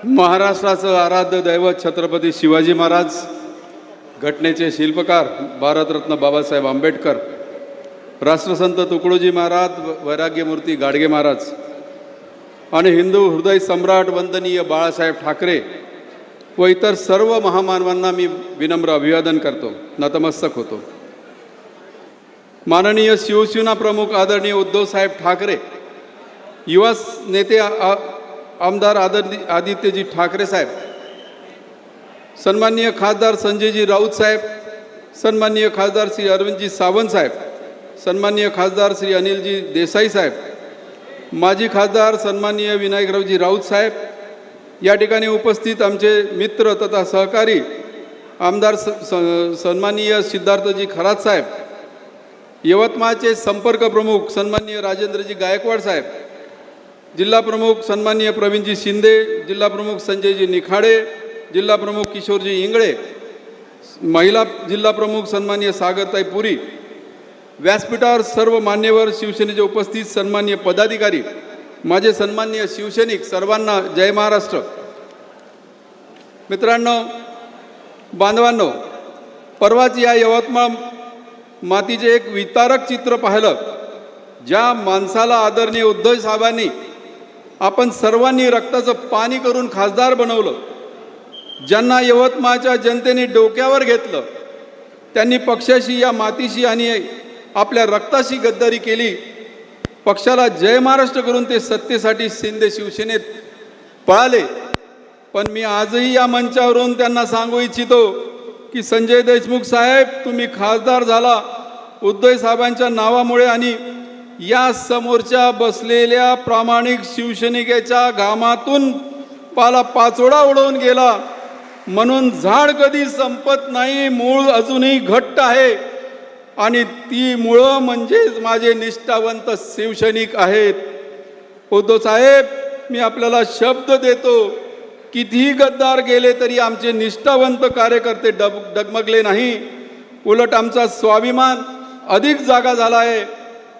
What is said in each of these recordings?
महाराष्ट्राचं आराध्य दैवत छत्रपती शिवाजी महाराज, घटनेचे शिल्पकार भारतरत्न बाबासाहेब आंबेडकर, राष्ट्रसंत तुकडोजी महाराज, वैराग्यमूर्ती गाडगे महाराज आणि हिंदू हृदय सम्राट वंदनीय बाळासाहेब ठाकरे व इतर सर्व महामानवांना मी विनम्र अभिवादन करतो, नतमस्तक होतो। माननीय शिवसेना प्रमुख आदरणीय उद्धव साहेब ठाकरे, युवा नेते आमदार आदित्यजी ठाकरे साहेब, सन्माननीय खासदार संजयजी राऊत साहेब, सन्माननीय खासदार श्री अरविंदजी सावंत साहेब, सन्माननीय खासदार श्री अनिलजी देसाई साहेब, माजी खासदार सन्माननीय विनायकरावजी राऊत साहेब, या ठिकाणी उपस्थित आमचे मित्र तथा सहकारी आमदार सन्माननीय सिद्धार्थजी खरात साहेब, यवतमाळचे संपर्क प्रमुख सन्माननीय राजेंद्रजी गायकवाड साहेब, जिल्हा प्रमुख सन्माननीय प्रवीणजी शिंदे, जिल्हा प्रमुख संजयजी निखाडे, जिल्हा प्रमुख किशोरजी इंगळे, महिला जिल्हा प्रमुख सन्माननीय सागरताई पुरी, व्यासपीठावर सर्व मान्यवर शिवसेनेचे उपस्थित सन्माननीय पदाधिकारी, माझे सन्माननीय शिवसैनिक, सर्वांना जय महाराष्ट्र। मित्रांनो, बांधवांनो, परवाच या यवतमाळ मातीचे एक वितारक चित्र पाहिलं, ज्या माणसाला आदरणीय उद्धव साहेबांनी आपण सर्वांनी रक्ताचं पाणी करून खासदार बनवलं, ज्यांना यवतमाळच्या जनतेने डोक्यावर घेतलं, त्यांनी पक्षाशी, या मातीशी आणि आपल्या रक्ताशी गद्दारी केली। पक्षाला जय महाराष्ट्र करून ते सत्तेसाठी शिंदे शिवसेनेत पळाले। पण मी आजही या मंचावरून त्यांना सांगू इच्छितो की संजय देशमुख साहेब, तुम्ही खासदार झाला उद्धव साहेबांच्या नावामुळे आणि या समोरच्या बसलेल्या प्रामाणिक शिवसैनिकाच्या घामातून पाचोडा उडवून गेला। म्हणून झाड कधी संपत नाही, मूळ अजूनही घट्ट आहे आणि ती मुळं म्हणजेच माझे निष्ठावंत शिवसैनिक आहेत। उद्धव साहेब, मी आपल्याला शब्द देतो, कितीही गद्दार गेले तरी आमचे निष्ठावंत कार्यकर्ते डगमगले नाही, उलट आमचा स्वाभिमान अधिक जागा झाला आहे।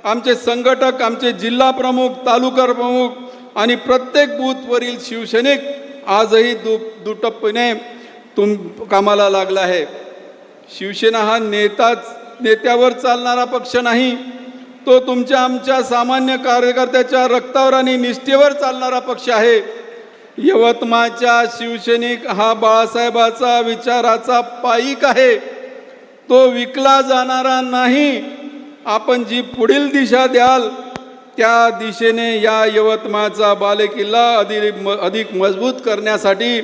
आमचे संघटक, आमचे जिल्हा प्रमुख, तालुका प्रमुख आणि प्रत्येक बूथवरील शिवसैनिक आजही दुटप्पीने कामाला लागला आहे। शिवसेना हा नेत्यावर चालणारा पक्ष नाही, तो तुमच्या आमच्या सामान्य कार्यकर्त्याच्या रक्तावर आणि निष्ठेवर चालणारा पक्ष आहे। यवतमाळचा शिवसैनिक हा बाळासाहेबाचा विचाराचा पाईक आहे, तो विकला जाणारा नाही। आपण जी पुढील दिशा द्याल त्या दिशेने या यवतमाळचा बालेकिल्ला अधिक मजबूत करण्यासाठी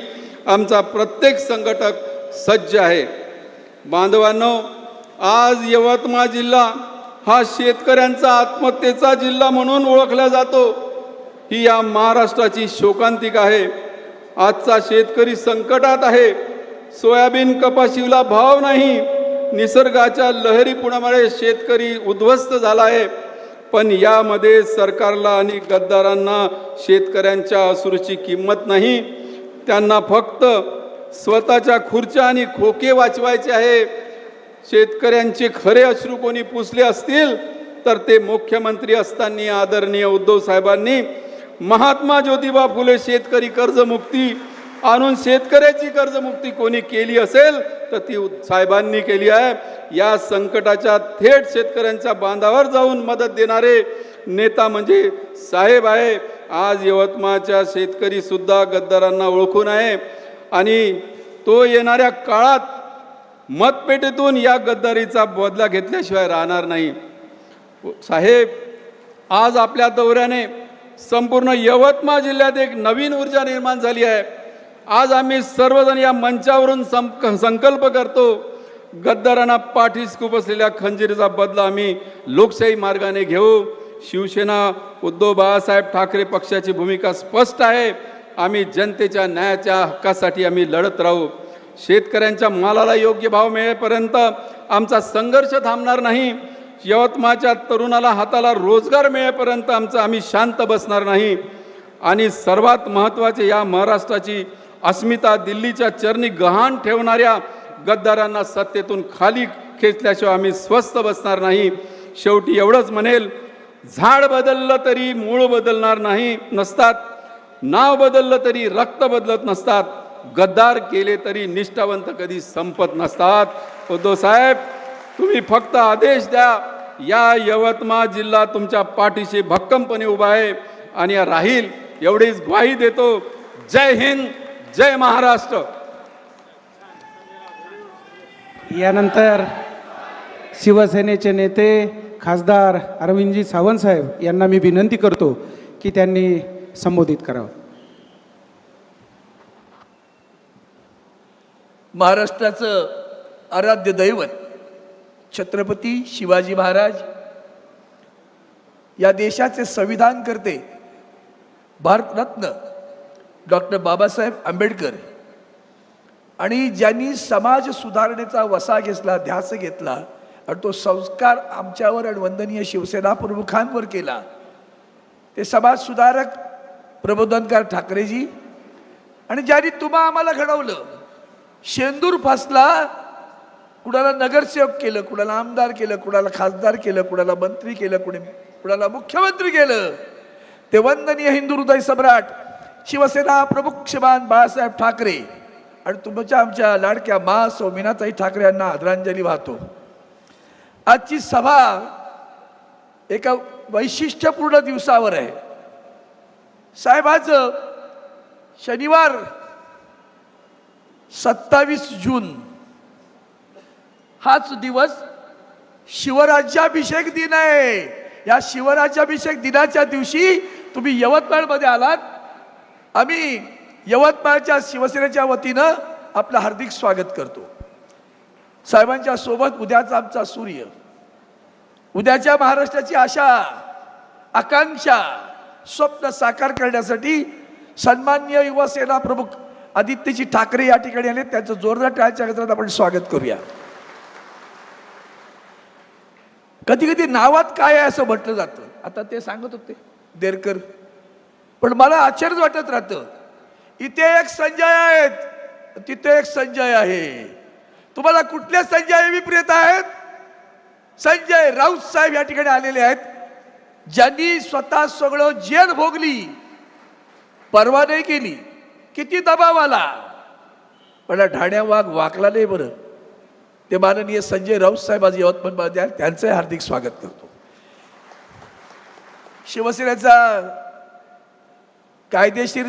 आमचा प्रत्येक संघटक सज्ज आहे। बांधवांनो, आज यवतमाळ जिल्हा हा शेतकऱ्यांचा आत्महत्येचा जिल्हा म्हणून ओळखला जातो। ही या महाराष्ट्राची शोकांतिका आहे। आजचा शेतकरी संकटात आहे। सोयाबीन कपाशीला भाव नाही, निसर्गाच्या लहरीपुणामुळे शेतकरी उद्ध्वस्त झाला आहे। पण यामध्ये सरकारला आणि गद्दारांना शेतकऱ्यांच्या अश्रूची किंमत नाही, त्यांना फक्त स्वतःच्या खुर्च्या आणि खोके वाचवायचे आहे। शेतकऱ्यांचे खरे अश्रू कोणी पुसले असतील तर ते मुख्यमंत्री असताना आदरणीय उद्धव साहेबांनी महात्मा ज्योतिबा फुले शेतकरी कर्जमुक्ती आणून शेतकऱ्याची कर्जमुक्ती कोणी केली असेल तर ती साहेबांनी केली आहे। या संकटाच्या थेट शेतकऱ्यांच्या बांधावर जाऊन मदत देणारे नेता म्हणजे साहेब आहे। आज यवतमाळच्या शेतकरी सुद्धा गद्दारांना ओळखून आहे आणि तो येणाऱ्या काळात मतपेटीतून या गद्दारीचा बदला घेतल्याशिवाय राहणार नाही। साहेब, आज आपल्या दौऱ्याने संपूर्ण यवतमाळ जिल्ह्यात एक नवीन ऊर्जा निर्माण झाली आहे। आज आम्ही सर्वजण या मंचावरून संकल्प करतो, गद्दारांना पाठीस खुपसलेल्या खंजीरचा बदला आम्ही लोकशाही मार्गाने घेऊ। शिवसेना उद्धव बाळासाहेब ठाकरे पक्षाची भूमिका स्पष्ट आहे। आम्ही जनतेच्या न्यायाच्या हक्कासाठी आम्ही लढत राहू। शेतकऱ्यांच्या मालाला योग्य भाव मिळेपर्यंत आमचा संघर्ष थांबणार नाही। यवतमाळच्या तरुणाला हाताला रोजगार मिळेपर्यंत आम्ही शांत बसणार नाही। आणि सर्वात महत्त्वाचे, या महाराष्ट्राची अस्मिता दिल्लीच्या चरणी गहाण ठेवणाऱ्या गद्दारांना सत्तेतून खाली खेचल्याशिवाय आम्ही स्वस्थ बसणार नाही। शेवटी एवढंच म्हणेल, झाड बदललं तरी मूळ बदलणार नाही नसतात। नाव बदललं तरी रक्त बदलत नसतात, गद्दार केले तरी निष्ठावंत कधी संपत नसतात। उद्धव साहेब, तुम्ही फक्त आदेश द्या, या यवतमाळ जिल्हा तुमच्या पाठीशी भक्कमपणे उभा आहे आणि राहील एवढीच ग्वाही देतो। जय हिंद, जय महाराष्ट्र। यानंतर शिवसेनेचे नेते खासदार अरविंदजी सावंत साहेब यांना मी विनंती करतो की त्यांनी संबोधित करावं। महाराष्ट्राचं आराध्य दैवत छत्रपती शिवाजी महाराज, या देशाचे संविधान करते भारतरत्न डॉक्टर बाबासाहेब आंबेडकर, आणि ज्यांनी समाज सुधारणेचा वसा घेतला, ध्यास घेतला आणि तो संस्कार आमच्यावर आणि वंदनीय शिवसेना प्रमुखांवर केला, ते समाज सुधारक प्रबोधनकार ठाकरेजी, आणि ज्यांनी तुम्हा आम्हाला घडवलं, शेंदूर फासला, कुणाला नगरसेवक केलं, कुणाला आमदार केलं, कुणाला खासदार केलं, कुणाला मंत्री केलं, कुणाला मुख्यमंत्री केलं, ते वंदनीय हिंदू हृदय सम्राट शिवसेना प्रमुख श्रीमान बाळासाहेब ठाकरे आणि तुमच्या आमच्या लाडक्या मा सौमीनाताई ठाकरे यांना आदरांजली वाहतो। आजची सभा एका वैशिष्ट्यपूर्ण दिवसावर आहे साहेब। आज शनिवार 27 जून हाच दिवस शिवराज्याभिषेक दिन आहे। या शिवराज्याभिषेक दिनाच्या दिवशी तुम्ही यवतमाळमध्ये आलात। आम्ही यवतमाळच्या शिवसेनेच्या वतीनं आपलं हार्दिक स्वागत करतो। साहेबांच्या सोबत उद्याचा आमचा सूर्य, उद्याच्या महाराष्ट्राची आशा, आकांक्षा, स्वप्न साकार करण्यासाठी सन्माननीय युवासेना प्रमुख आदित्यजी ठाकरे या ठिकाणी आले। त्यांचं जोरदार टाळ्यांच्या गजरात आपण स्वागत करूया। कधी कधी नावात काय आहे असं म्हटलं जातं, आता ते सांगत होते देरकर, पण मला आश्चर्य वाटत राहतं, इथे एक संजय आहेत, तिथे एक संजय आहे। तुम्हाला कुठले संजय अभिप्रेत आहेत? संजय राऊत साहेब या ठिकाणी आलेले आहेत, ज्यांनी स्वतः सगळं जेल भोगली, परवा नाही केली, किती दबाव आला, पण ढाण्या वाघ वाकला नाही बरं। ते माननीय संजय राऊत साहेब आज यवतमाळमध्ये आहेत, त्यांचे हार्दिक स्वागत करतो। शिवसेनेचा कायदेशीर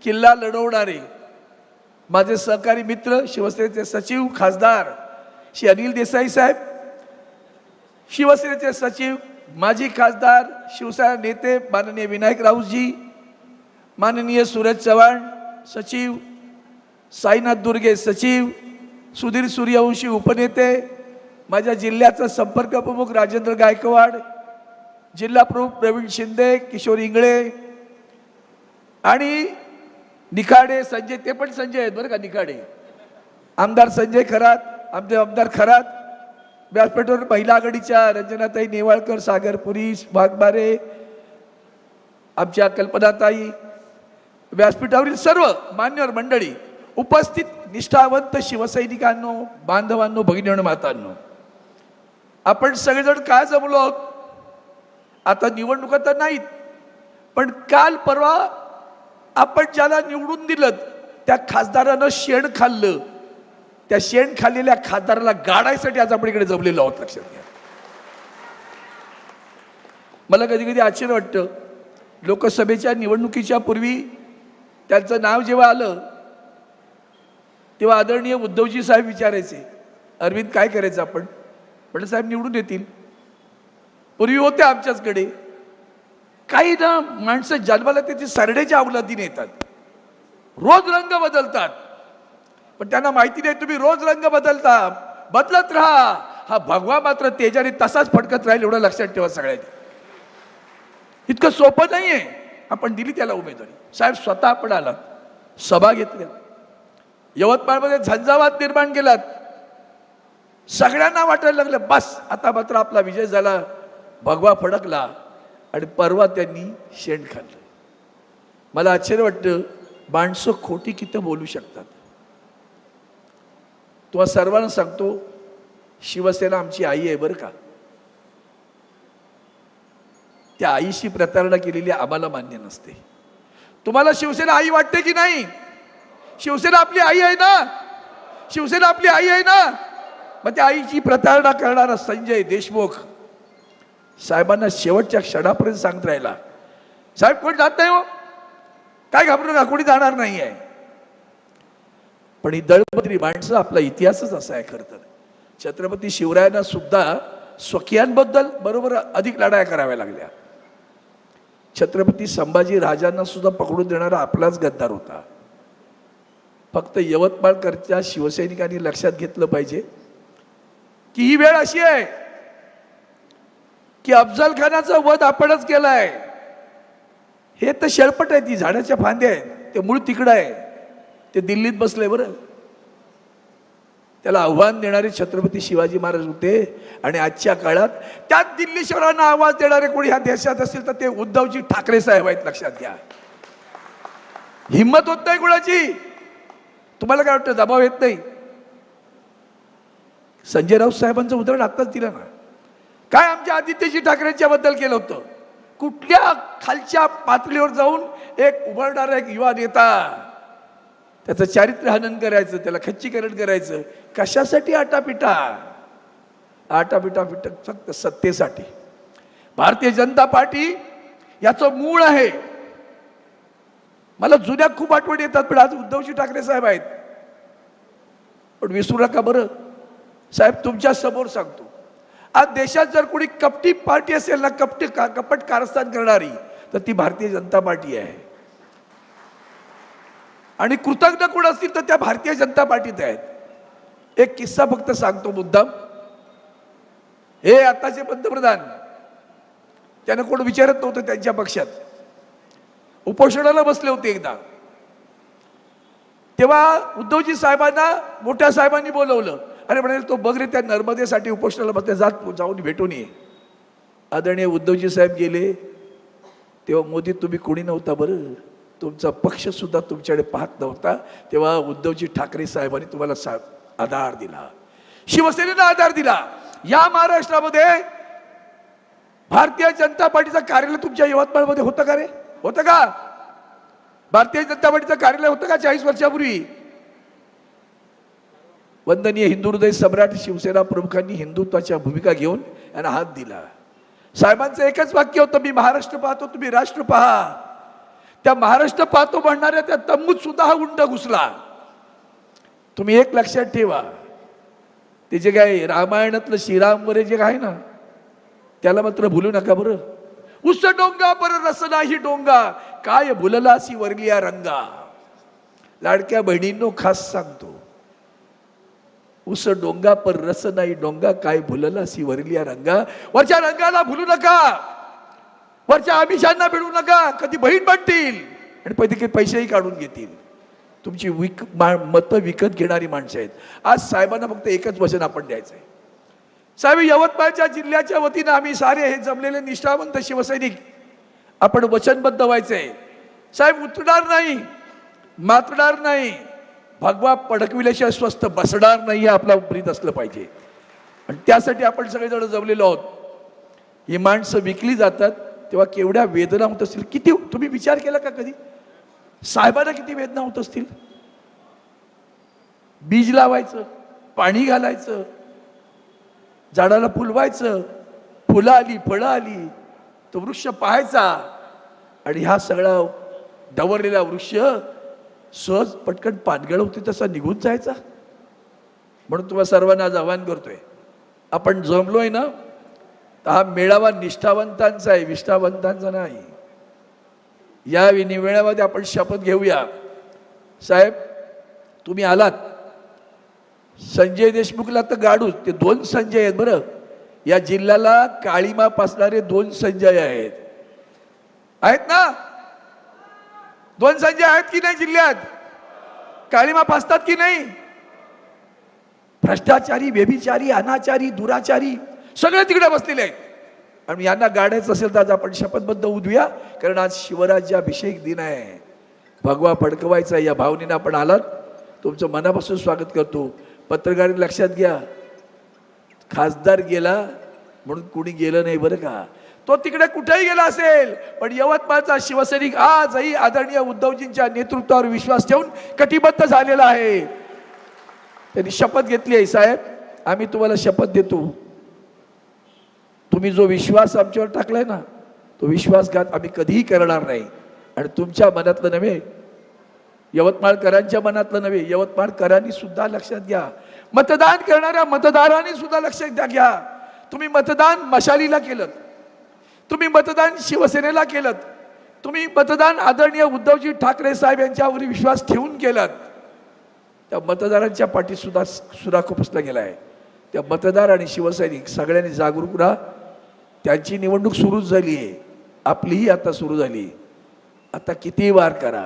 किल्ला लढवणारे माझे सहकारी मित्र शिवसेनेचे सचिव खासदार श्री अनिल देसाई साहेब, शिवसेनेचे सचिव माजी खासदार शिवसेना नेते माननीय विनायक राऊतजी, माननीय सूरज चव्हाण सचिव, साईनाथ दुर्गे सचिव, सुधीर सूर्यवंशी उपनेते, माझ्या जिल्ह्याचा संपर्क प्रमुख राजेंद्र गायकवाड, जिल्हा प्रमुख प्रवीण शिंदे, किशोर इंगळे आणि निखाडे संजय, ते पण संजय आहेत बरं का, निखाडे आमदार संजय खरात, आमचे आमदार खरात, व्यासपीठावर महिला आघाडीच्या रंजनाताई नेवाळकर, सागरपुरी, वाघमारे, आमच्या कल्पनाताई, व्यासपीठावरील सर्व मान्यवर मंडळी, उपस्थित निष्ठावंत शिवसैनिकांनो, बांधवांनो, भगिनींनो, मातांनो, आपण सगळेजण काय जमलो आहोत? आता निवडणुका तर नाहीत, पण काल परवा आपण ज्याला निवडून दिलं त्या खासदारानं शेण खाल्लं, त्या शेण खाल्लेल्या खासदाराला गाडायसाठी आज आपण इकडे जमलेलो आहोत, लक्षात घ्या। मला कधी कधी आश्चर्य वाटतं, लोकसभेच्या निवडणुकीच्या पूर्वी त्यांचं नाव जेव्हा आलं तेव्हा आदरणीय उद्धवजी साहेब विचारायचे, अरविंद काय करायचं आपण? म्हटलं साहेब निवडून येतील। पूर्वी होते आमच्याचकडे काही ना माणसं जन्माला त्याची सरडेच्या अवलादीने येतात, रोज रंग बदलतात, पण त्यांना माहिती नाही तुम्ही रोज रंग बदलता, बदलत राहा, हा भगवा मात्र तेजाने तसाच फडकत राहील, एवढं लक्षात ठेवा सगळ्यांनी। इतकं सोपं नाहीये, आपण दिली त्याला उमेदवारी। साहेब स्वतः आपण आलात, सभा घेतल्या, यवतमाळमध्ये झंझावात निर्माण केलात, सगळ्यांना वाटायला लागलं बस आता मात्र आपला विजय झाला, भगवा फडकला, आणि परवा त्यांनी शेण खाल्लं। मला आश्चर्य वाटतं, माणसं खोटी किती बोलू शकतात। तुम्हाला सर्वांना सांगतो, शिवसेना आमची आई आहे बरं का, त्या आईशी प्रतारणा केलेली आम्हाला मान्य नसते। तुम्हाला शिवसेना आई वाटते की नाही? शिवसेना आपली आई आहे ना? शिवसेना आपली आई आहे ना? मग त्या आईची प्रतारणा करणारा संजय देशमुख साहेबांना शेवटच्या क्षणापर्यंत सांगत राहिला, साहेब कोण जात नाही हो, काय घाबरू नका, कोणी जाणार नाही आहे. पण ही दळपत्री माणसं, आपला इतिहासच असा आहे. खरं तर छत्रपती शिवरायांना सुद्धा स्वकीयांबद्दल बरोबर अधिक लढाया कराव्या लागल्या. छत्रपती संभाजी राजांना सुद्धा पकडून देणारा आपलाच गद्दार होता. फक्त यवतमाळकरच्या शिवसैनिकांनी लक्षात घेतलं पाहिजे की ही वेळ अशी आहे की अफजल खानाचा वध आपणच केलाय. हे तर शेळपट आहे, ती झाडाच्या फांद्या आहेत, ते मूळ तिकडं आहे, ते दिल्लीत बसले. बरं, त्याला आव्हान देणारे छत्रपती शिवाजी महाराज होते. आणि आजच्या काळात त्याच दिल्लीश्वरांना आवाज देणारे कोणी ह्या देशात असतील तर ते उद्धवजी ठाकरे साहेब आहेत. लक्षात घ्या. हिंमत होत नाही कोणाची. तुम्हाला काय वाटतं, दबाव येत नाही? संजय राऊत साहेबांचं उदाहरण आत्ताच दिलं ना. काय आमच्या आदित्यजी ठाकरेंच्या बद्दल केलं होतं? कुठल्या खालच्या पातळीवर जाऊन एक उभारणारा एक युवा नेता, त्याचं चारित्र्य हनन करायचं, त्याला खच्चीकरण करायचं. कशासाठी? आटापिटा फक्त सत्तेसाठी. भारतीय जनता पार्टी याचं मूळ आहे. मला जुन्या खूप आठवणी येतात, पण आज उद्धवजी ठाकरे साहेब आहेत. पण विसरू नका बरं साहेब, तुमच्या समोर सांगतो, आज देशात जर कोणी कपटी पार्टी असेल ना, कपट कारस्थान करणारी, तर ती भारतीय जनता पार्टी आहे. आणि कृतज्ञ कोण असतील तर त्या भारतीय जनता पार्टीत आहेत. एक किस्सा फक्त सांगतो मुद्दाम. हे आताचे पंतप्रधान, त्यांना कोण विचारत नव्हतं त्यांच्या पक्षात, उपोषणाला बसले होते एकदा. तेव्हा उद्धवजी साहेबांना मोठ्या साहेबांनी बोलवलं. अरे म्हणाले, तो बघ रे, त्या नर्मदेसाठी उपोषणाला बसले, जाऊन भेटून ये. आदरणीय उद्धवजी साहेब गेले. तेव्हा मोदी तुम्ही कोणी नव्हता बरं, तुमचा पक्ष सुद्धा तुमच्याकडे पाहत नव्हता. तेव्हा उद्धवजी ठाकरे साहेबांनी तुम्हाला आधार दिला, शिवसेनेला आधार दिला. या महाराष्ट्रामध्ये भारतीय जनता पार्टीचं कार्यालय तुमच्या यवतमाळमध्ये होतं का रे? होतं का? भारतीय जनता पार्टीचं कार्यालय होतं का 40 वर्षापूर्वी? वंदनीय हिंदू हृदय सम्राट शिवसेना प्रमुखांनी हिंदुत्वाच्या भूमिका घेऊन यांना हात दिला. साहेबांचं एकच वाक्य होतं, मी महाराष्ट्र पाहतो, तुम्ही राष्ट्र पहा. त्या महाराष्ट्र पाहतो म्हणणाऱ्या त्या तंबूत सुद्धा हा उंड घुसला. तुम्ही एक लक्षात ठेवा, ते जे काय रामायणातलं श्रीराम वरे जे आहे ना, त्याला मात्र भुलू नका बरं. उस डोंगा पर रस नाही डोंगा, काय भुललासी वरलिया रंगा. लाडक्या बहिणींनो खास सांगतो, उस डोंगा पर रस नाही डोंगा, काय भुललासी वरलिया रंगा. वरच्या रंगाला भुलू नका, वरच्या आमिषांना भिडू नका. कधी बहीण बनतील आणि पैसेही काढून घेतील. तुमची मतं विकत घेणारी माणसं आहेत. आज साहेबांना फक्त एकच वचन आपण द्यायचं आहे. साहेब, यवतमाळच्या जिल्ह्याच्या वतीनं आम्ही सारे हे जमलेले निष्ठावंत शिवसैनिक आपण वचनबद्ध व्हायचंय. साहेब, उतरणार नाही, मातणार नाही, भगवा पडकविल्याशिवाय स्वस्थ बसणार नाही, हे आपला ब्रीद असलं पाहिजे. आणि त्यासाठी आपण सगळेजण जमलेलो आहोत. ही माणसं विकली जातात तेव्हा केवढ्या वेदना होत असतील. किती तुम्ही विचार केला का कधी? साहेबांना किती वेदना होत असतील. बीज लावायचं, पाणी घालायचं, झाडाला फुलवायचं, फुलं आली, फळं आली, तो वृक्ष पाहायचा, आणि हा सगळा डवरलेला वृक्ष सहज पटकन पानगळ होती तसा निघून जायचा. म्हणून तुम्हाला सर्वांना आज आवाहन करतोय, आपण जमलोय ना, तर हा मेळावा निष्ठावंतांचा आहे, विष्ठावंतांचा नाही. या मेळाव्यामध्ये आपण शपथ घेऊया. साहेब, तुम्ही आलात, संजय देशमुखला तर गाडूच, ते 2 संजय आहेत बरं. या जिल्ह्याला काळीमा पासणारे 2 संजय आहेत ना? 2 संजय आहेत की नाही जिल्ह्यात? काळीमा पासतात की नाही? भ्रष्टाचारी, व्यभिचारी, अनाचारी, दुराचारी सगळे तिकडे बसलेले आहेत. आणि यांना गाडायचं असेल तर आज आपण शपथबद्ध उद्या, कारण आज शिवराज्याभिषेक दिन आहे, भगवा फडकवायचा. या भावनेने आपण आलात, तुमचं मनापासून स्वागत करतो. पत्रकारांनी लक्षात घ्या, खासदार गेला म्हणून कुणी गेलं नाही बरं का. तो तिकडे कुठेही गेला असेल, पण यवतमाळचा शिवसैनिक आजही आदरणीय उद्धवजींच्या नेतृत्वावर विश्वास ठेवून कटिबद्ध झालेला आहे. त्यांनी शपथ घेतली आहे, साहेब आम्ही तुम्हाला शपथ देतो, तुम्ही जो विश्वास आमच्यावर टाकलाय ना, तो विश्वासघात आम्ही कधीही करणार नाही. आणि तुमच्या मनातलं नव्हे, यवतमाळकरांच्या मनातलं नव्हे, यवतमाळकरांनी सुद्धा लक्षात घ्या, मतदान करणाऱ्या मतदारांनी सुद्धा लक्षात घ्या. तुम्ही मतदान मशालीला केलं, तुम्ही मतदान शिवसेनेला केलं, तुम्ही मतदान आदरणीय उद्धवजी ठाकरे साहेब यांच्यावर विश्वास ठेवून केलं. त्या मतदारांच्या पाठीत सुद्धा सुरा खुपसला गेला आहे. त्या मतदार आणि शिवसैनिक सगळ्यांनी जागरूक राहा. त्यांची निवडणूक सुरूच झाली आहे, आपलीही आता सुरू झाली. आता किती वार करा,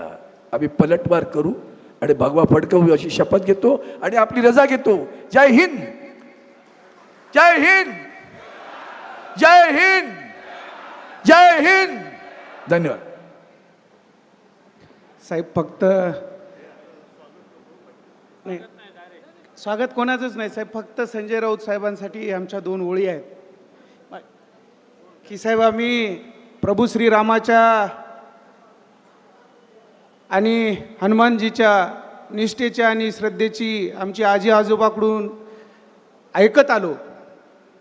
आम्ही पलटवार करू आणि भगवा फडकवू अशी शपथ घेतो आणि आपली रजा घेतो. जय हिंद, जय हिंद, जय हिंद, जय हिंद. धन्यवाद साहेब. फक्त नाही, स्वागत कोणाचंच नाही साहेब, फक्त संजय राऊत साहेबांसाठी आमच्या 2 ओळी आहेत की साहेब, आम्ही प्रभू श्रीरामाच्या आणि हनुमानजीच्या निष्ठेच्या आणि श्रद्धेची आमची आजी आजोबाकडून ऐकत आलो.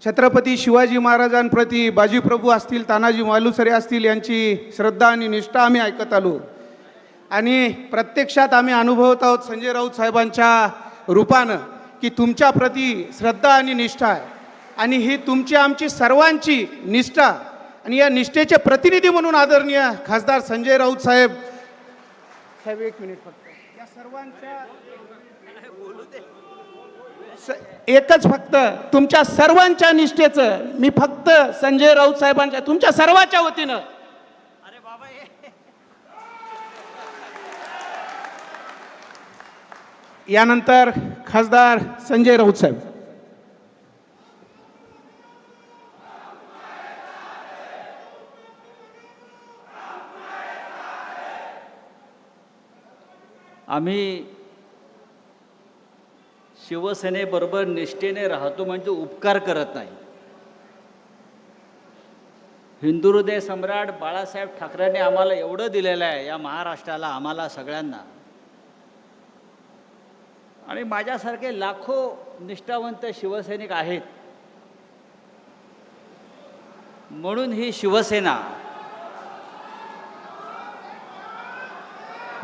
छत्रपती शिवाजी महाराजांप्रती बाजीप्रभू असतील, तानाजी मालुसरे असतील, यांची श्रद्धा आणि निष्ठा आम्ही ऐकत आलो आणि प्रत्यक्षात आम्ही अनुभवत आहोत संजय राऊत साहेबांच्या रूपानं की तुमच्या प्रती श्रद्धा आणि निष्ठा आहे. आणि ही तुमची आमची सर्वांची निष्ठा आणि या निष्ठेचे प्रतिनिधी म्हणून आदरणीय खासदार संजय राऊत साहेब. साहेब 1 मिनिट फक्त, या सर्वांच्या एकच फक्त तुमच्या सर्वांच्या निष्ठेचं मी फक्त संजय राऊत साहेबांच्या तुमच्या सर्वांच्या वतीनं यानंतर खासदार संजय राऊत साहेब. आम्ही शिवसेनेबरोबर निष्ठेने राहतो म्हणजे उपकार करत नाही. हिंदू हृदय सम्राट बाळासाहेब ठाकरेंनी आम्हाला एवढं दिलेलं आहे या महाराष्ट्राला, आम्हाला सगळ्यांना. आणि माझ्यासारखे लाखो निष्ठावंत शिवसैनिक आहेत. म्हणून ही शिवसेना,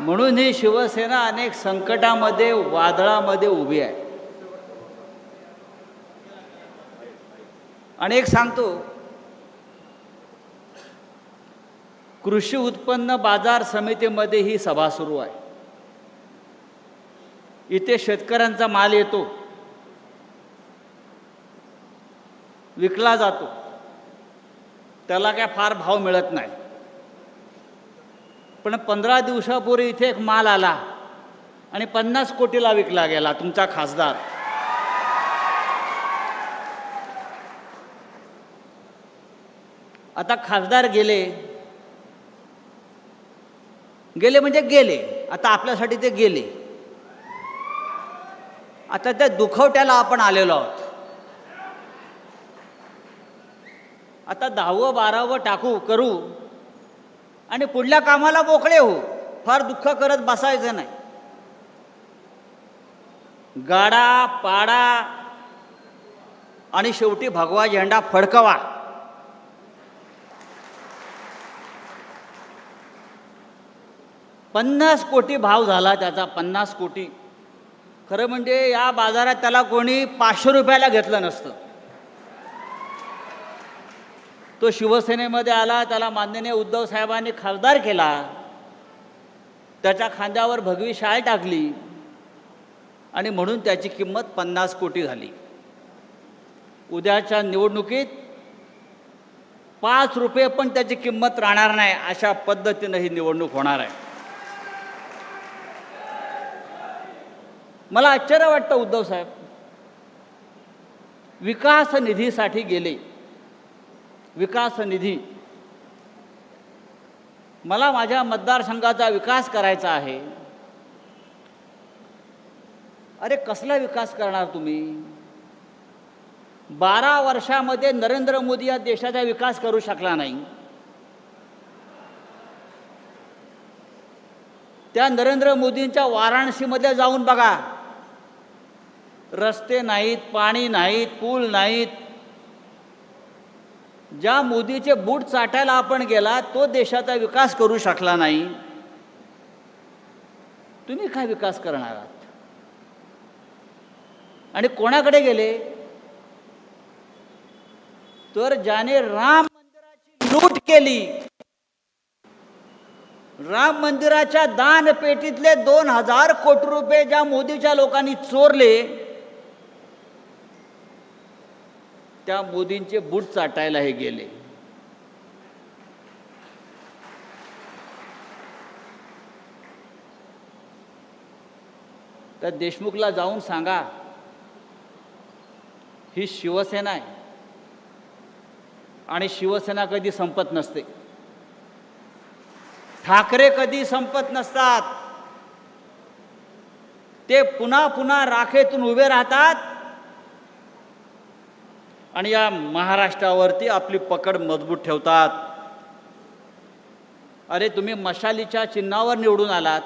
म्हणून ही शिवसेना अनेक संकटामध्ये, वादळामध्ये उभी आहे. आणि एक सांगतो, कृषी उत्पन्न बाजार समितीमध्ये ही सभा सुरू आहे. इथे शेतकऱ्यांचा माल येतो, विकला जातो, त्याला काय फार भाव मिळत नाही. पण 15 दिवसापूर्वी इथे एक माल आला आणि 50 कोटीला विकला गेला. तुमचा खासदार आता खासदार गेले म्हणजे गेले. आता आपल्यासाठी ते गेले. आता त्या दुखवट्याला आपण आलेलो आहोत. आता 10व 12व टाकू करू आणि पुढल्या कामाला मोकळे हो. फार दुःख करत बसायचं नाही. गाडा पाडा आणि शेवटी भगवा झेंडा फडकवा. $50 कोटी भाव झाला त्याचा. 50 कोटी. खरं म्हणजे या बाजारात त्याला कोणी 500 रुपयाला घेतलं नसतं. तो शिवसेनेमध्ये आला, त्याला माननीय उद्धव साहेबांनी खासदार केला, त्याच्या खांद्यावर भगवी शाल टाकली आणि म्हणून त्याची किंमत 50 कोटी झाली. उद्याच्या निवडणुकीत 5 रुपये पण त्याची किंमत राहणार नाही. अशा पद्धतीनं ही निवडणूक होणार आहे. मला आश्चर्य वाटतं, उद्धव साहेब विकास निधीसाठी गेले. विकास निधी, मला माझ्या मतदारसंघाचा विकास करायचा आहे. अरे कसला विकास करणार तुम्ही? 12 वर्षामध्ये नरेंद्र मोदी या देशाचा विकास करू शकला नाही. त्या नरेंद्र मोदींच्या वाराणसीमध्ये जाऊन बघा, रस्ते नाहीत, पाणी नाहीत, पूल नाहीत. ज्या मोदीचे बूट चाटायला आपण गेला तो देशाचा विकास करू शकला नाही. तुम्ही काय विकास करणार आहात? आणि कोणाकडे गेले? तर ज्याने राम मंदिराची लूट केली, राम मंदिराच्या दान पेटीतले 2000 कोटी रुपये ज्या मोदीच्या लोकांनी चोरले, त्या मोदींचे बूट चाटायला हे गेले. तर देशमुखला जाऊन सांगा, ही शिवसेना आहे आणि शिवसेना कधी संपत नसते. ठाकरे कधी संपत नसतात. ते पुन्हा पुन्हा राखेतून उभे राहतात आणि या महाराष्ट्रावरती आपली पकड मजबूत ठेवतात. अरे तुम्ही मशालीच्या चिन्हावर निवडून आलात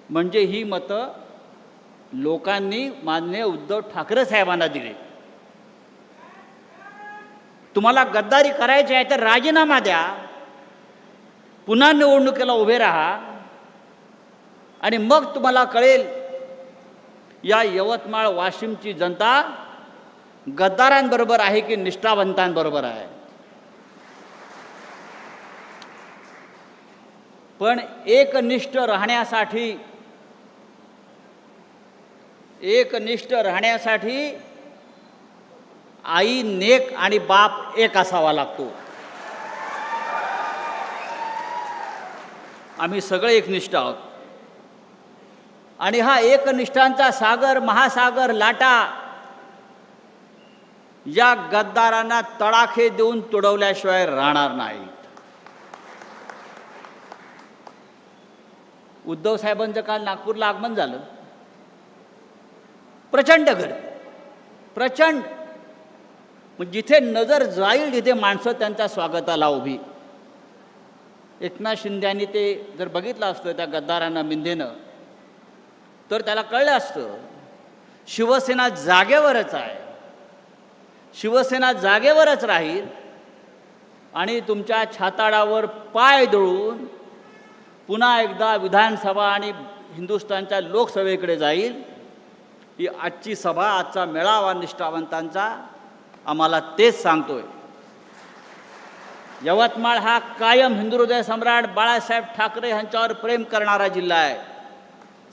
म्हणजे ही मतं लोकांनी माननीय उद्धव ठाकरे साहेबांना दिली. तुम्हाला गद्दारी करायची आहे तर राजीनामा द्या, पुन्हा निवडणुकीला उभे राहा आणि मग तुम्हाला कळेल या यवतमाळ वाशिमची जनता गद्दारांबरोबर आहे की निष्ठावंतांबरोबर आहे. पण एकनिष्ठ राहण्यासाठी आई नेक आणि बाप एक असावा लागतो. आम्ही सगळे एकनिष्ठ आहोत आणि हा एकनिष्ठांचा सागर महासागर लाटा या गद्दारांना तडाखे देऊन तुडवल्याशिवाय राहणार नाहीत. उद्धव साहेबांचं काल नागपूरला आगमन झालं. प्रचंड गर्दी, प्रचंड. मग जिथे नजर जाईल तिथे माणसं त्यांच्या स्वागताला उभी. एकनाथ शिंदेंनी ते जर बघितलं असतं त्या गद्दारांना मिंदेनं, तर त्याला कळलं असतं शिवसेना जागेवरच आहे, शिवसेना जागेवरच राहील आणि तुमच्या छाताडावर पाय दळून पुन्हा एकदा विधानसभा आणि हिंदुस्थानच्या लोकसभेकडे जाईल. ही आजची सभा, आजचा मेळावा निष्ठावंतांचा आम्हाला तेच सांगतोय. यवतमाळ हा कायम हिंदुहृदय सम्राट बाळासाहेब ठाकरे यांच्यावर प्रेम करणारा जिल्हा आहे.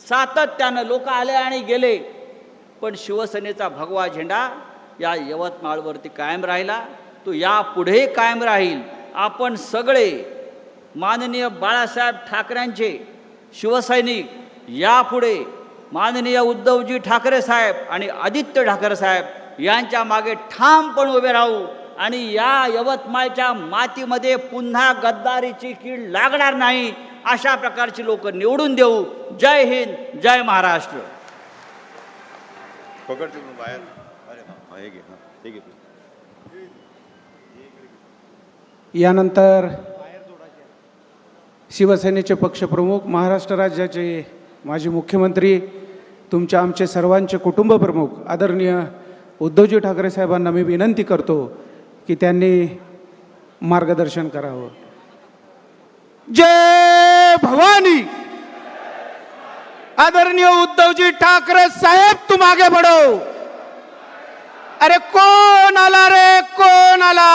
सातत्यानं लोक आले आणि गेले, पण शिवसेनेचा भगवा झेंडा या यवतमाळवरती कायम राहिला. तो यापुढेही कायम राहील. आपण सगळे माननीय बाळासाहेब ठाकरेंचे शिवसैनिक यापुढे माननीय उद्धवजी ठाकरे साहेब आणि आदित्य ठाकरे साहेब यांच्या मागे ठामपणे उभे राहू आणि या यवतमाळच्या मातीमध्ये पुन्हा गद्दारीची कीड लागणार नाही अशा प्रकारची लोक निवडून देऊ. जय हिंद, जय महाराष्ट्र. पकड तिकडून बाहेर. अरे हा हे घे, हा हे घे. यानंतर शिवसेनेचे पक्षप्रमुख, महाराष्ट्र राज्याचे माजी मुख्यमंत्री, तुमच्या आमचे सर्वांचे कुटुंब प्रमुख आदरणीय उद्धवजी ठाकरे साहेबांना मी विनंती करतो की त्यांनी मार्गदर्शन करावं. जय भवानी. आदरणीय उद्धवजी ठाकरे साहेब, तुम आगे बढ़ो. अरे कौन आला रे, कौन आला,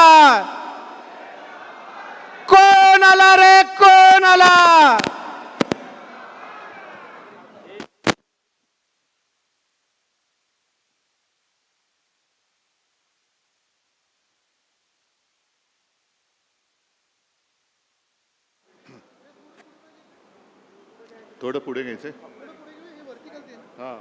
कौन आला रे, कौन आला. थोडं पुढे घ्यायचंय. हा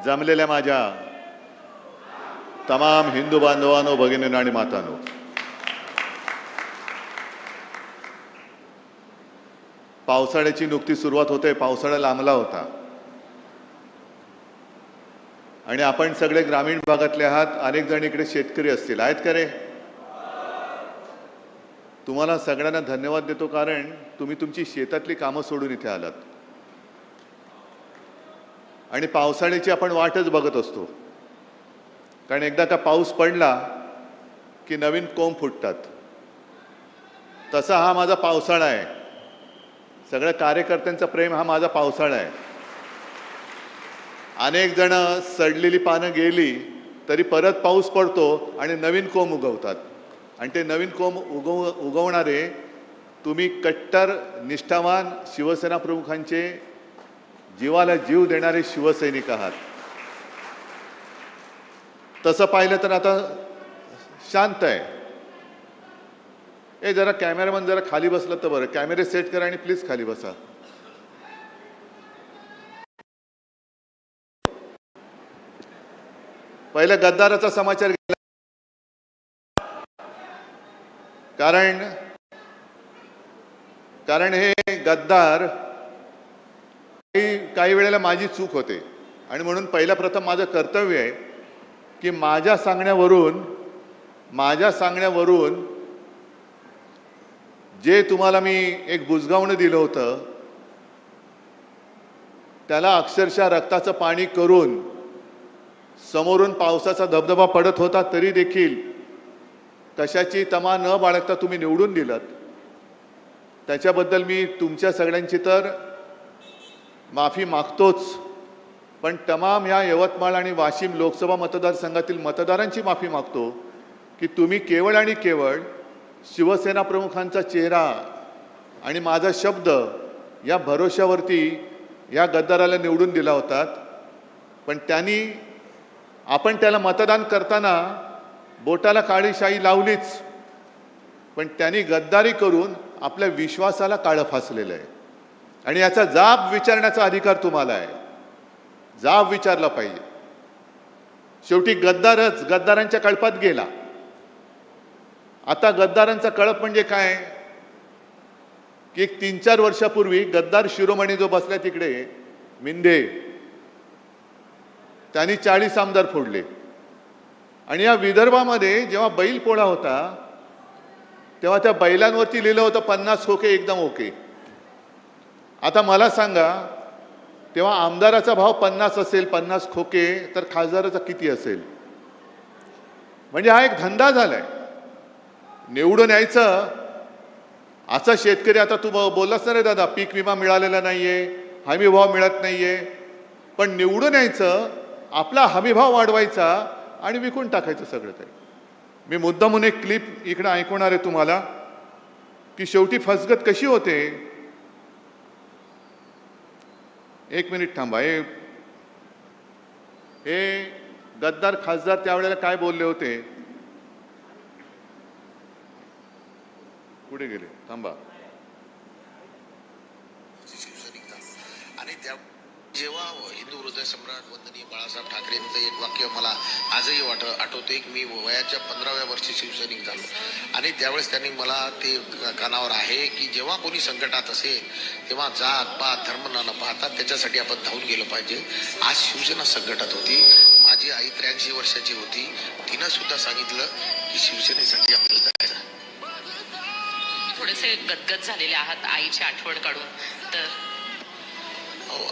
जमलेल्या माझ्या तमाम हिंदू बांधवांनो, भगिनींनो आणि मातांनो, पावसाळ्याची नुकती सुरुवात होते. पावसाळा लांबला होता आणि आपण सगळे ग्रामीण भागातले आहात. अनेक जण इकडे शेतकरी असतील, आहेत का रे? तुम्हाला सगळ्यांना धन्यवाद देतो, कारण तुम्ही तुमची शेतातली कामं सोडून इथे आलात आणि पावसाळ्याची आपण वाटच बघत असतो. कारण एकदा का पाऊस पडला की नवीन कोंब फुटतात. तसा हा माझा पावसाळा आहे. सगळ्या कार्यकर्त्यांचा प्रेम हा माझा पावसाळा आहे. अनेक जण सडलेली पानं गेली तरी परत पाऊस पडतो आणि नवीन कोंब उगवतात. आणि ते नवीन कोंब उगवणारे तुम्ही कट्टर निष्ठावान शिवसेना प्रमुखांचे जीवाला जीव देणारे शिवसैनिक आहात. तसं पाहिलं तर आता शांत आहे. जरा कॅमेरामन जरा खाली बसला तर बरं. कॅमेरे सेट करा आणि प्लीज खाली बसा. पहिला गद्दाराचा समाचार गेला, कारण हे गद्दार काही वेळेला माझी चूक होते आणि म्हणून पहिला प्रथम माझं कर्तव्य आहे की माझ्या सांगण्यावरून जे तुम्हाला मी एक बुजगावणं दिलं होतं त्याला अक्षरशः रक्ताचं पाणी करून समोरून पावसाचा धबधबा पडत होता तरी देखील कशाची तमा न बाळगता तुम्ही निवडून दिलात. त्याच्याबद्दल मी तुमच्या सगळ्यांची तर माफी मागतोच, पण तमाम या यवतमाळ आणि वाशिम लोकसभा मतदारसंघातील मतदारांची माफी मागतो की तुम्ही केवळ आणि केवळ शिवसेना प्रमुखांचा चेहरा आणि माझा शब्द या भरोश्यावरती या गद्दाराला निवडून दिला होतात. पण आपण त्याला मतदान करताना बोटाला काळी शाई लावलीच, पण त्यांनी गद्दारी करून आपल्या विश्वासाला काळं फासलेलं आहे आणि याचा जाब विचारण्याचा अधिकार तुम्हाला आहे. जाब विचारला पाहिजे. शेवटी गद्दारांच्या कळपात गेला. आता गद्दारांचा कळप म्हणजे काय की एक 3-4 वर्षापूर्वी गद्दार शिरोमणी जो बसला तिकडे मिंदे, त्यांनी 40 आमदार फोडले आणि या विदर्भामध्ये जेव्हा बैल पोळा होता तेव्हा त्या बैलांवरती लिहिलं होतं 50 खोके एकदम ओके. आता मला सांगा, तेव्हा आमदाराचा भाव 50 असेल, 50 खोके, तर खासदाराचा किती असेल? म्हणजे हा एक धंदा झालाय. निवडून यायचं. असा शेतकरी, आता तू बोललास ना रे दादा, पीक विमा मिळालेला नाहीये, हमी भाव मिळत नाहीये, पण निवडून यायचं, आपला हमी भाव वाढवायचा आणि विकून टाकायचं सगळं काही. मी मुद्दामून एक क्लिप इकडे ऐकवणार आहे तुम्हाला की शेवटी फसगत कशी होते. 1 मिनिट थांबा. हे गद्दार खासदार त्यावेळेला काय बोलले होते, पुढे गेले, थांबा. आणि त्या जेव्हा हिंदू हृदय सम्राट वंदनीय बाळासाहेब ठाकरेंचं एक वाक्य मला आजही आठवते की मी वयाच्या 15व्या वर्षी शिवसैनिक झालो आणि त्यावेळेस त्यांनी मला ते कानावर आहे की जेव्हा कोणी संकटात असेल तेव्हा जात पात धर्म न पाहता त्याच्यासाठी आपण धावून गेलो पाहिजे. आज शिवसेना संकटात होती. माझी आई 83 वर्षाची होती. तिनं सुद्धा सांगितलं की शिवसेनेसाठी आपल्याला जायचं. थोडेसे गदगद झालेले आहात आईची आठवण काढून. तर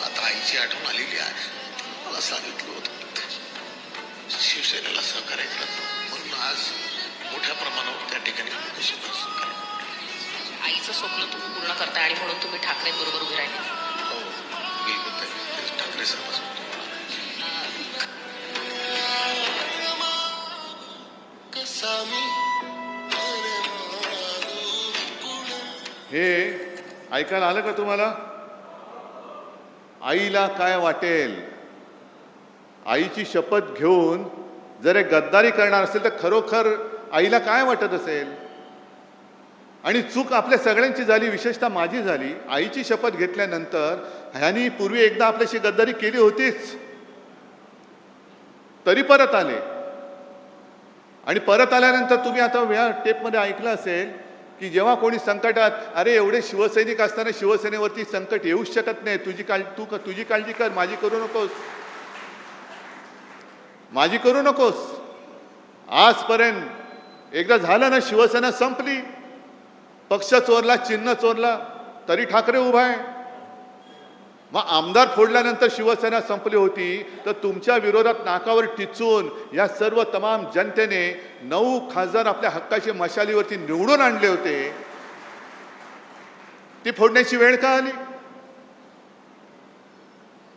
आता आईची आठवण आलेली आहे. मला सांगितलं होतं शिवसेनेला सहकार्य करत, म्हणून आज मोठ्या प्रमाणावर त्या ठिकाणी सहकार्य. आईचं स्वप्न तुम्ही पूर्ण करताय आणि म्हणून तुम्ही ठाकरेंबरोबर उभे राहिले. हो, बिलकुल. ठाकरे साहेब हे ऐकायला आलं का तुम्हाला? आईला काय वाटेल? आईची शपथ घेऊन जर हे गद्दारी करणार असेल तर खरोखर आईला काय वाटत असेल? आणि चूक आपल्या सगळ्यांची झाली, विशेषतः माझी झाली. आईची शपथ घेतल्यानंतर ह्यांनी पूर्वी एकदा आपल्याशी गद्दारी केली होतीच. तरी परत आले. आणि परत आल्यानंतर तुम्ही आता या टेपमध्ये ऐकलं असेल की जेव्हा कोणी संकटात, अरे एवढे शिवसैनिक असताना शिवसेनेवरती संकट येऊच शकत नाही, तुझी काळजी कर, माझी करू नकोस, माझी करू नकोस. आजपर्यंत एकदा झालं ना, शिवसेना संपली, पक्ष चोरला, चिन्ह चोरला, तरी ठाकरे उभा आहे. मग आमदार फोडल्यानंतर शिवसेना संपली होती, तर तुमच्या विरोधात नाकावर टिचून या सर्व तमाम जनतेने 9 खासदार आपल्या हक्काची मशालीवरती निवडून आणले होते. ती फोडण्याची वेळ का आली?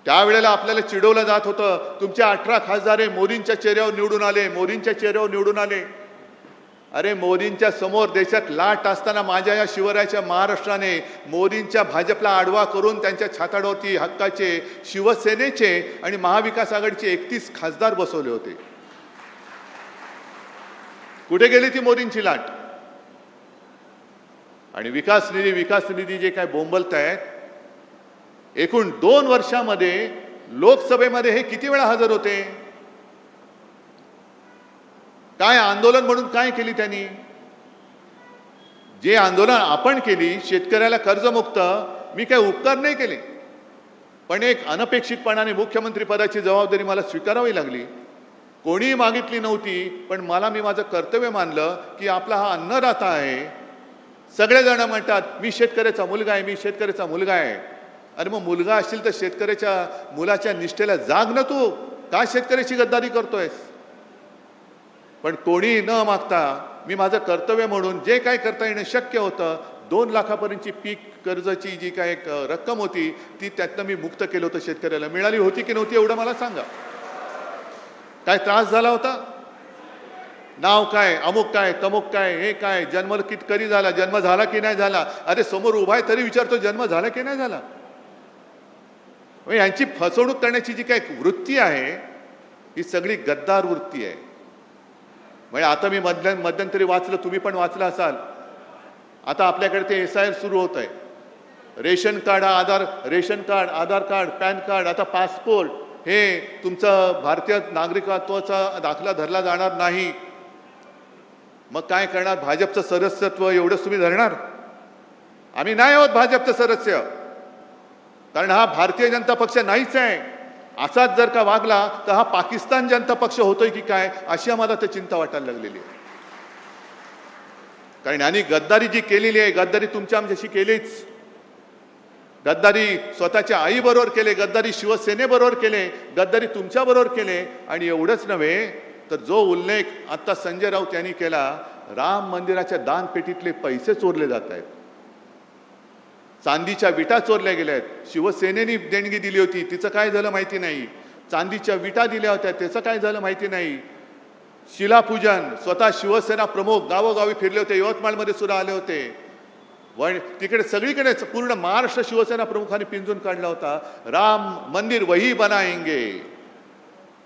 त्यावेळेला आपल्याला चिडवलं जात होतं, तुमचे 18 खासदार मोदींच्या चेहऱ्यावर निवडून आले, मोदींच्या चेहऱ्यावर निवडून आले. अरे मोदींच्या समोर देशात लाट असताना माझ्या या शिवरायाच्या महाराष्ट्राने मोदींच्या भाजपला आडवा करून त्यांच्या छाताडावरती हक्काचे शिवसेनेचे आणि महाविकास आघाडीचे 31 खासदार बसवले होते. कुठे गेली ती मोदींची लाट? आणि विकास निधी जे काय बोंबलत आहेत, एकूण 2 वर्षामध्ये लोकसभेमध्ये हे किती वेळा हजर होते? काय आंदोलन म्हणून काय केली त्यांनी? जे आंदोलन आपण केली, शेतकऱ्याला कर्जमुक्त, मी काय उपकार नाही केले, पण एक अनपेक्षितपणाने मुख्यमंत्री पदाची जबाबदारी मला स्वीकारावी लागली. कोणीही मागितली नव्हती, पण मी माझं कर्तव्य मानलं की आपला हा अन्नदाता आहे. सगळेजण म्हणतात मी शेतकऱ्याचा मुलगा आहे, मी शेतकऱ्याचा मुलगा आहे. अरे मग मुलगा असशील तर शेतकऱ्याच्या मुलाच्या निष्ठेला जाग ना तू, का शेतकऱ्याची गद्दारी करतोयस? पण कोणी न मागता मी माझं कर्तव्य म्हणून जे काय करता येणं शक्य होतं, 2 लाखापर्यंतची पीक कर्जाची जी काय एक रक्कम होती ती त्यातनं मी मुक्त केलं होतं. शेतकऱ्याला मिळाली होती की नव्हती एवढं मला सांगा. काय त्रास झाला होता? नाव काय, अमुक काय, तमुक काय, हे काय, जन्म कधी झाला, जन्म झाला की नाही झाला? अरे समोर उभा आहे तरी विचारतो जन्म झाला की नाही झाला? यांची फसवणूक करण्याची जी काय वृत्ती आहे ही सगळी गद्दार वृत्ती आहे. म्हणजे आता मी मध्यंतरी वाचलं, तुम्ही पण वाचलं असाल, आता आपल्याकडे ते SIR सुरू होत आहे. रेशन कार्ड, आधार कार्ड, पॅन कार्ड, आता पासपोर्ट, हे तुमचं भारतीय नागरिकत्वाचा दाखला धरला जाणार नाही. मग काय करणार? भाजपचं सदस्यत्व एवढंच तुम्ही धरणार? आम्ही नाही आहोत भाजपचं सदस्य, कारण हा भारतीय जनता पक्ष नाहीच आहे. असाच जर का वागला तर हा पाकिस्तान जनता पक्ष होतोय की काय, अशी आम्हाला तर चिंता वाटायला लागलेली आहे. कारण यांनी गद्दारी जी केलेली आहे, गद्दारी तुमच्या आमच्याशी केलीच, गद्दारी स्वतःच्या आईबरोबर केले, गद्दारी शिवसेनेबरोबर केले, गद्दारी तुमच्याबरोबर केले. आणि एवढंच नव्हे तर जो उल्लेख आता संजय राऊत यांनी केला, राम मंदिराच्या दानपेटीतले पैसे चोरले जात आहेत, चांदीच्या विटा चोरल्या गेल्या आहेत. शिवसेनेने देणगी दिली होती, तिचं काय झालं माहिती नाही. चांदीच्या विटा दिल्या होत्या, त्याचं काय झालं माहिती नाही. शिलापूजन, स्वतः शिवसेना प्रमुख गावोगावी फिरले होते, यवतमाळमध्ये सुद्धा आले होते. तिकडे सगळीकडे पूर्ण महाराष्ट्र शिवसेना प्रमुखांनी पिंजून काढला होता. राम मंदिर वही बनाएंगे,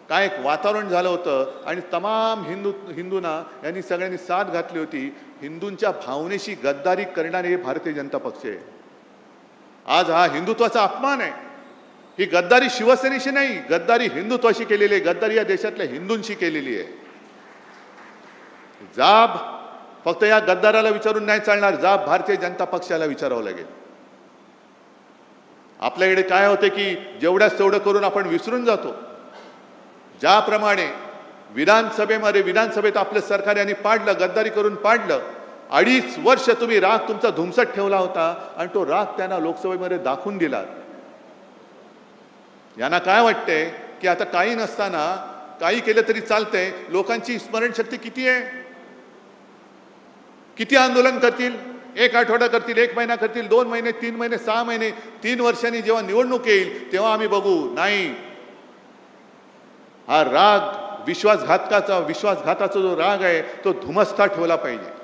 काय एक वातावरण झालं होतं. आणि तमाम हिंदूंना यांनी सगळ्यांनी साथ घातली होती. हिंदूंच्या भावनेशी गद्दारी करणारे हे भारतीय जनता पक्ष आहे. आज हा हिंदुत्वाचा अपमान आहे. ही गद्दारी शिवसेनेशी नाही, गद्दारी हिंदुत्वाशी केलेली आहे, गद्दारी या देशातल्या हिंदूंशी केलेली आहे. जाब फक्त या गद्दाराला विचारून नाही चालणार, जाब भारतीय जनता पक्षाला विचारावं लागेल. आपल्याकडे काय होते की जेवढ्याच तेवढं करून आपण विसरून जातो. ज्याप्रमाणे विधानसभेत आपलं सरकार यांनी पाडलं, गद्दारी करून पाडलं. 2.5 वर्ष तुम्ही राग तुमचा धुमसट ठेवला होता आणि तो राग त्यांना लोकसभेमध्ये दाखवून दिला. यांना काय वाटतंय की आता काही नसताना काही केलं तरी चालतंय. लोकांची स्मरणशक्ती किती आहे? किती आंदोलन करतील? 1 आठवडा करतील, 1 महिना करतील, 2 महिने, 3 महिने, 6 महिने, 3 वर्षांनी जेव्हा निवडणूक येईल तेव्हा आम्ही बघू. नाही, हा राग विश्वासघाताचा जो राग आहे तो धुमस्ता ठेवला पाहिजे.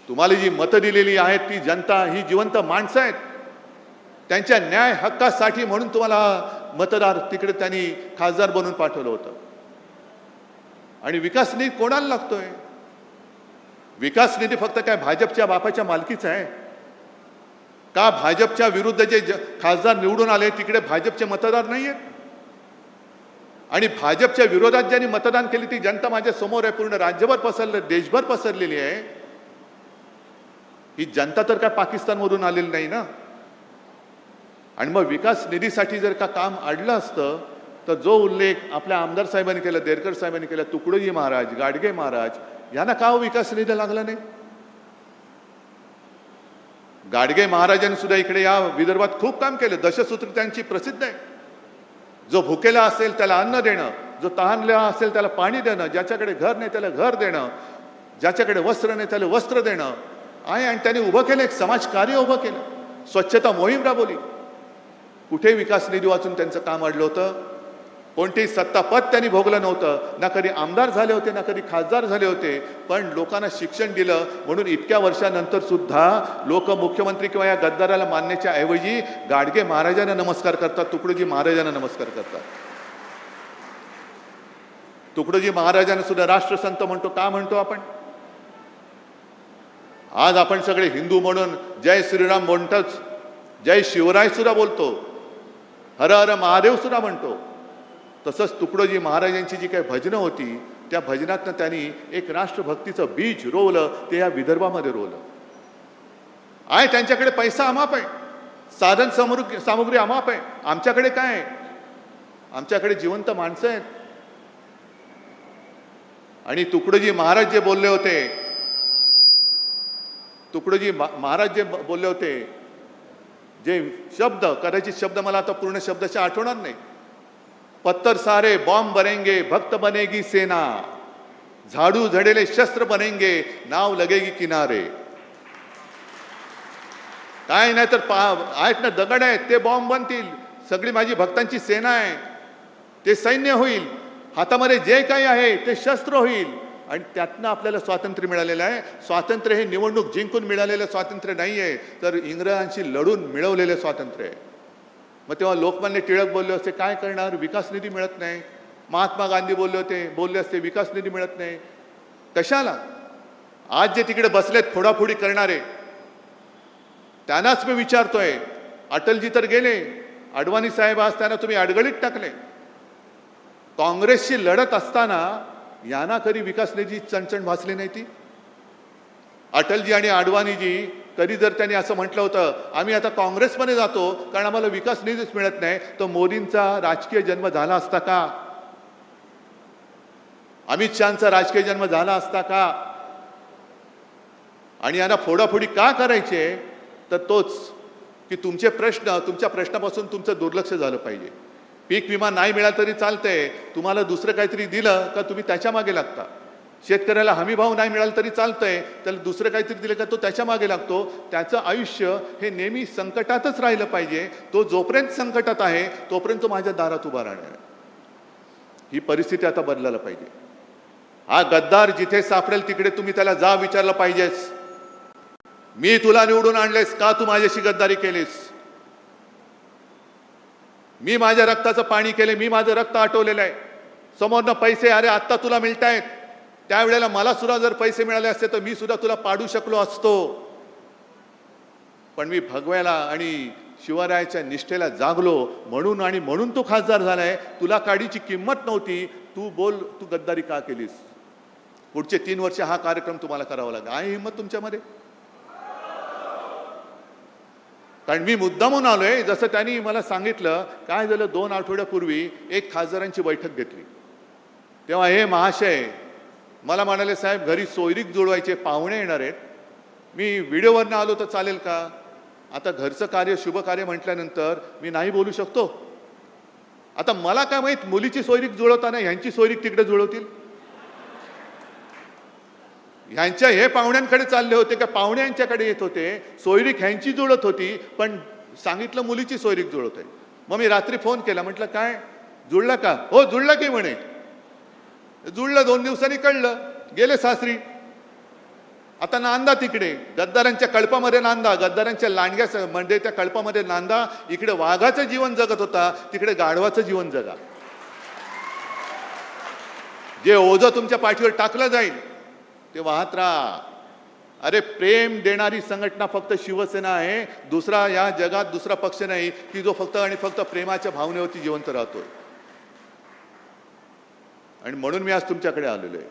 तुम्हाला जी मतं दिलेली आहेत ती जनता, ही जिवंत माणसं आहेत. त्यांच्या न्याय हक्कासाठी म्हणून तुम्हाला मतदार तिकडे त्यांनी खासदार बनवून पाठवलं होतं. आणि विकास निधी कोणाला लागतोय? विकास निधी फक्त काय भाजपच्या बापाच्या मालकीचा आहे का? भाजपच्या विरुद्ध जे खासदार निवडून आले तिकडे भाजपचे मतदार नाही आहेत? आणि भाजपच्या विरोधात ज्यांनी मतदान केली ती जनता माझ्या समोर आहे, पूर्ण राज्यभर पसरले, देशभर पसरलेली आहे. ही जनता तर काय पाकिस्तानमधून आलेली नाही ना. आणि मग विकास निधीसाठी जर का काम अडलं असतं तर जो उल्लेख आपल्या आमदार साहेबांनी केला, देरकर साहेबांनी केला, तुकडोजी महाराज, गाडगे महाराज यांना का विकास निधी लागला नाही? गाडगे महाराजांनी सुद्धा इकडे या विदर्भात खूप काम केलं. दशसूत्र त्यांची प्रसिद्ध आहे. जो भुकेला असेल त्याला अन्न देणं, जो तहानलेला असेल त्याला पाणी देणं, ज्याच्याकडे घर नाही त्याला घर देणं, ज्याच्याकडे वस्त्र नाही त्याला वस्त्र देणं आहे. आणि त्यांनी उभं केलं, एक समाजकार्य उभं केलं, स्वच्छता मोहीम राबवली. कुठे विकास निधी वाचून त्यांचं काम अडलं होतं? कोणतेही सत्तापद त्यांनी भोगलं नव्हतं. ना कधी आमदार झाले होते, ना कधी खासदार झाले होते. पण लोकांना शिक्षण दिलं म्हणून इतक्या वर्षानंतर सुद्धा लोक मुख्यमंत्री किंवा या गद्दाराला मानण्याच्या ऐवजी गाडगे महाराजांना नमस्कार करतात, तुकडोजी महाराजांना नमस्कार करतात. तुकडोजी महाराजांना सुद्धा राष्ट्रसंत म्हणतो. का म्हणतो आपण? आज आपण सगळे हिंदू म्हणून जय श्रीराम म्हणतोच, जय शिवराय सुद्धा बोलतो, हर हर महादेव सुद्धा म्हणतो. तसंच तुकडोजी महाराजांची जी काही भजनं होती त्या भजनातनं त्यांनी एक राष्ट्रभक्तीचं बीज रोवलं, ते या विदर्भामध्ये रोवलं आहे. त्यांच्याकडे पैसा अमाप आहे, साधन सामुग्री अमाप आहे. आमच्याकडे काय आहे? आमच्याकडे जिवंत माणसं आहेत. आणि तुकडोजी महाराज जे बोलले होते, तुकडोजी महाराज जे बोलले होते, जे शब्द, कदाचित शब्द मला आता पूर्ण शब्दाच्या आठवणार नाही. पत्थर सारे बॉम्ब बनेंगे, भक्त बनेगी सेना, झाडू झडेले शस्त्र बनेंगे, नाव लगेगी किनारे. काय नाही तर आहेत ना, दगड आहेत ते बॉम्ब बनतील. सगळी माझी भक्तांची सेना आहे, ते सैन्य होईल. हातामध्ये जे काही आहे ते शस्त्र होईल. आणि त्यातनं आपल्याला स्वातंत्र्य मिळालेलं आहे. स्वातंत्र्य हे निवडणूक जिंकून मिळालेलं स्वातंत्र्य नाही आहे, तर इंग्रजांशी लढून मिळवलेलं स्वातंत्र्य आहे. मग तेव्हा लोकमान्य टिळक बोलले असते, काय करणार, विकास निधी मिळत नाही. महात्मा गांधी बोलले असते, विकास निधी मिळत नाही. कशाला? आज जे तिकडे बसलेत फोडाफोडी करणारे, त्यांनाच मी विचारतोय. अटलजी तर गेले, अडवाणी साहेब आज त्यांना तुम्ही अडगळीत टाकले. काँग्रेसशी लढत असताना यांना कधी विकास निधी चणचण भासली नाही ती? अटलजी आणि अडवाणीजी कधी जर त्यांनी असं म्हटलं होतं, आम्ही आता काँग्रेसमध्ये जातो कारण आम्हाला विकास निधीच मिळत नाही, तर मोदींचा राजकीय जन्म झाला असता का? अमित शहाचा राजकीय जन्म झाला असता का? आणि यांना फोडाफोडी का करायचे? तर तोच की तुमचे प्रश्न, तुमच्या प्रश्नापासून तुमचं दुर्लक्ष झालं पाहिजे. पीक विमा नाही मिळाला तरी चालतंय, तुम्हाला दुसरं काहीतरी दिलं का तुम्ही त्याच्या मागे लागता. शेतकऱ्याला हमी भाव नाही मिळाला तरी चालतंय, त्याला दुसरं काहीतरी दिलं का तो त्याच्या मागे लागतो. त्याचं आयुष्य हे नेहमी संकटातच राहिलं पाहिजे. तो जोपर्यंत संकटात आहे तोपर्यंत तो माझ्या दारात उभा राहणार. ही परिस्थिती आता बदलायला पाहिजे. हा गद्दार जिथे सापडेल तिकडे तुम्ही त्याला जा विचारलं पाहिजेस, मी तुला निवडून आणलेस का, तू माझ्याशी गद्दारी केलीस? मी माझ्या रक्ताचं पाणी केले, मी माझं रक्त आटवलेलं आहे. समोरनं पैसे, अरे आत्ता तुला मिळतायत, त्यावेळेला मला सुद्धा जर पैसे मिळाले असते तर मी सुद्धा तुला पाडू शकलो असतो. पण मी भगव्याला आणि शिवरायाच्या निष्ठेला जागलो म्हणून, आणि म्हणून तू खासदार झालाय. तुला काडीची किंमत नव्हती, तू बोल तू गद्दारी का केलीस? पुढचे 3 वर्ष हा कार्यक्रम तुम्हाला करावा लागेल. आहे हिंमत तुमच्यामध्ये? कारण मी मुद्दामून आलोय. जसं त्यांनी मला सांगितलं, काय झालं 2 आठवड्यापूर्वी एक खासदारांची बैठक घेतली, तेव्हा हे महाशय मला म्हणाले, साहेब घरी सोयरीक जुळवायचे, पाहुणे येणार आहेत, मी व्हिडिओवरनं आलो तर चालेल का? आता घरचं कार्य, शुभ कार्य म्हटल्यानंतर मी नाही बोलू शकतो. आता मला काय माहित, मुलीची सोयरीक जुळवताना ह्यांची सोयरीक तिकडे जुळवतील. ह्यांच्या हे पाहुण्यांकडे चालले होते का पाहुणे यांच्याकडे येत होते? सोयरीक ह्यांची जुळत होती, पण सांगितलं मुलीची सोयरीक जुळवतोय. मग मी रात्री फोन केला, म्हटलं काय जुळलं का? हो जुळलं की म्हणे. जुळलं, 2 दिवसांनी कळलं, गेले सासरी. आता नांदा तिकडे गद्दारांच्या कळपामध्ये नांदा, गद्दारांच्या लांडग्या म्हणजे त्या कळपामध्ये नांदा. इकडे वाघाचं जीवन जगत होता, तिकडे गाढवाचं जीवन जगा. जे ओझं तुमच्या पाठीवर टाकलं जाईल ते वाहत राहा. अरे प्रेम देणारी संघटना फक्त शिवसेना आहे. दुसरा या जगात दुसरा पक्ष नाही की जो फक्त आणि फक्त प्रेमाच्या भावनेवरती जिवंत राहतोय. आणि म्हणून मी आज तुमच्याकडे आलेलो आहे.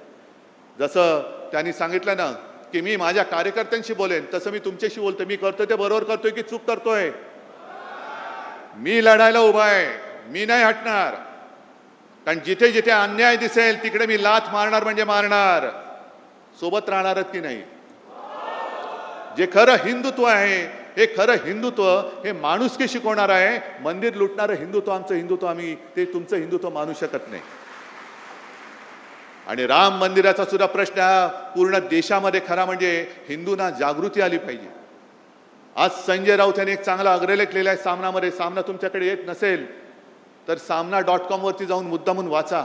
जसं त्यांनी सांगितलं ना की मी माझ्या कार्यकर्त्यांशी बोलेन, तसं मी तुमच्याशी बोलतोय. मी करतोय ते बरोबर करतोय की चूक करतोय? मी लढायला उभा आहे, मी नाही हटणार. कारण जिथे जिथे अन्याय दिसेल तिकडे मी लाथ मारणार म्हणजे मारणार. सोबत राहणारच की नाही? जे खरं हिंदुत्व आहे, हे खरं हिंदुत्व हे माणुसकी शिकवणार आहे. मंदिर लुटणारं हिंदुत्व आमचं हिंदुत्व आम्ही ते तुमचं हिंदुत्व मानू शकत नाही. आणि राम मंदिराचा सुद्धा प्रश्न हा पूर्ण देशामध्ये खरा म्हणजे हिंदूंना जागृती आली पाहिजे. आज संजय राऊत यांनी एक चांगला अग्रलेख लिहिला आहे सामनामध्ये. सामना तुमच्याकडे येत नसेल तर सामना.com वरती जाऊन मुद्दामून वाचा.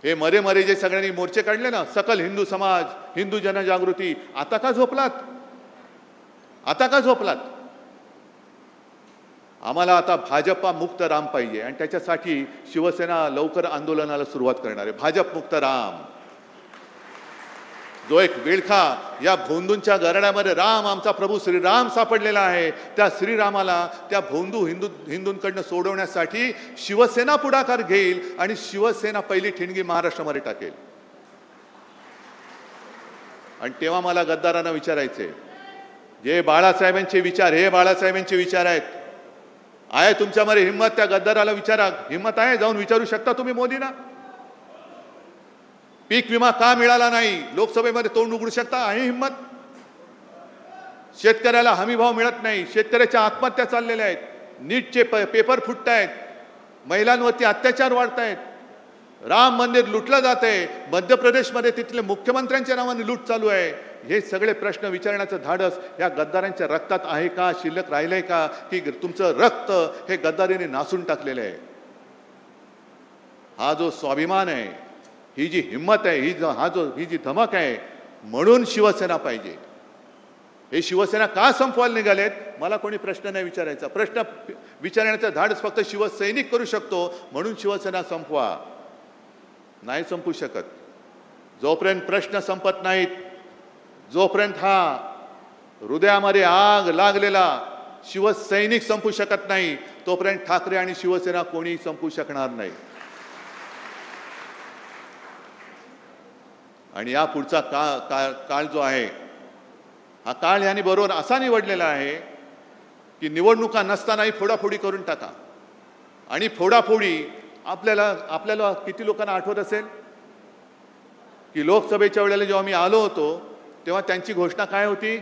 हे मरे मरे जे सगळ्यांनी मोर्चे काढले ना, सकल हिंदू समाज, हिंदू जनजागृती, आता का झोपलात? आता का झोपलात? आम्हाला आता भाजपा मुक्त राम पाहिजे आणि त्याच्यासाठी शिवसेना लवकर आंदोलनाला सुरुवात करणार आहे. भाजप मुक्त राम, जो एक विळखा या भोंदूंच्या गरड्यामध्ये राम आमचा प्रभू श्रीराम सापडलेला आहे, त्या श्रीरामाला त्या हिंदूंकडनं सोडवण्यासाठी शिवसेना पुढाकार घेईल आणि शिवसेना पहिली ठिणगी महाराष्ट्रामध्ये टाकेल. आणि तेव्हा मला गद्दारांना विचारायचे, जे बाळासाहेबांचे विचार, हे बाळासाहेबांचे विचार आहेत, आहे तुमच्यामध्ये हिंमत? त्या गद्दाराला विचारा, हिंमत आहे? जाऊन विचारू शकता तुम्ही मोदींना? पीक विमा का मिळाला नाही लोकसभेमध्ये तोंड उघडू शकता? आहे हिंमत? शेतकऱ्याला हमी भाव मिळत नाही, शेतकऱ्याच्या आत्महत्या चाललेल्या आहेत, नीटचे पेपर फुटत आहेत, महिलांवरती अत्याचार वाढत आहेत, राम मंदिर लुटलं जात आहे, मध्य प्रदेशमध्ये तिथले मुख्यमंत्र्यांच्या नावाने लूट चालू आहे. हे सगळे प्रश्न विचारण्याचं धाडस या गद्दारांच्या रक्तात आहे का, शिल्लक राहिलंय का, की तुमचं रक्त हे गद्दारीने नासून टाकलेलं आहे? हा जो स्वाभिमान आहे, ही जी हिंमत आहे, ही जी धमक आहे, म्हणून शिवसेना पाहिजे. हे शिवसेना का संपवायला निघालेत? मला कोणी प्रश्न नाही विचारायचा. प्रश्न विचारण्याचं धाडस फक्त शिवसैनिक करू शकतो, म्हणून शिवसेना संपवा. नाही संपू शकत. जोपर्यंत प्रश्न संपत नाहीत, जोपर्यंत हा हृदयामध्ये आग लागलेला शिवसैनिक संपू शकत नाही, तोपर्यंत ठाकरे आणि शिवसेना कोणी संपू शकणार नाही. आणि या पुढचा काळ जो आहे, हा काळ यांनी बरोबर असा निवडलेला आहे की निवडणुका नसतानाही फोडाफोडी करून टाका. आणि फोडाफोडी आपल्याला किती लोकांना आठवत असेल की लोकसभेच्या वेळेला जेव्हा मी आलो होतो तेव्हा त्यांची घोषणा काय होती?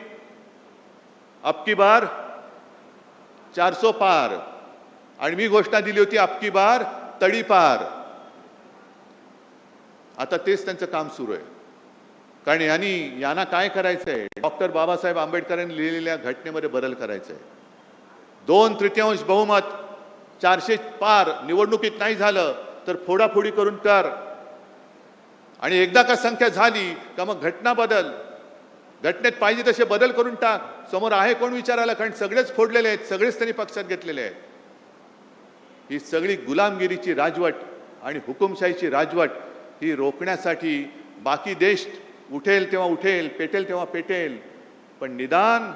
अबकी बार 400 पार. आणि मी घोषणा दिली होती अबकी बार तडीपार. आता तेच त्यांचं काम सुरू आहे. कारण यांना काय करायचंय? डॉक्टर बाबासाहेब आंबेडकरांनी लिहिलेल्या घटनेमध्ये बदल करायचा आहे. 2/3 बहुमत 400 पार निवडणुकीत नाही झालं तर फोडाफोडी करून कर. आणि एकदा का संख्या झाली का मग घटना बदल, घटनेत पाहिजे तसे बदल करून टाक. समोर आहे कोण विचारायला? कारण सगळेच फोडलेले आहेत, सगळेच त्यांनी पक्षात घेतलेले आहेत. ही सगळी गुलामगिरीची राजवट आणि हुकुमशाहीची राजवट ही रोखण्यासाठी बाकी देश उठेल तेव्हा उठेल, पेटेल तेव्हा पेटेल, पण निदान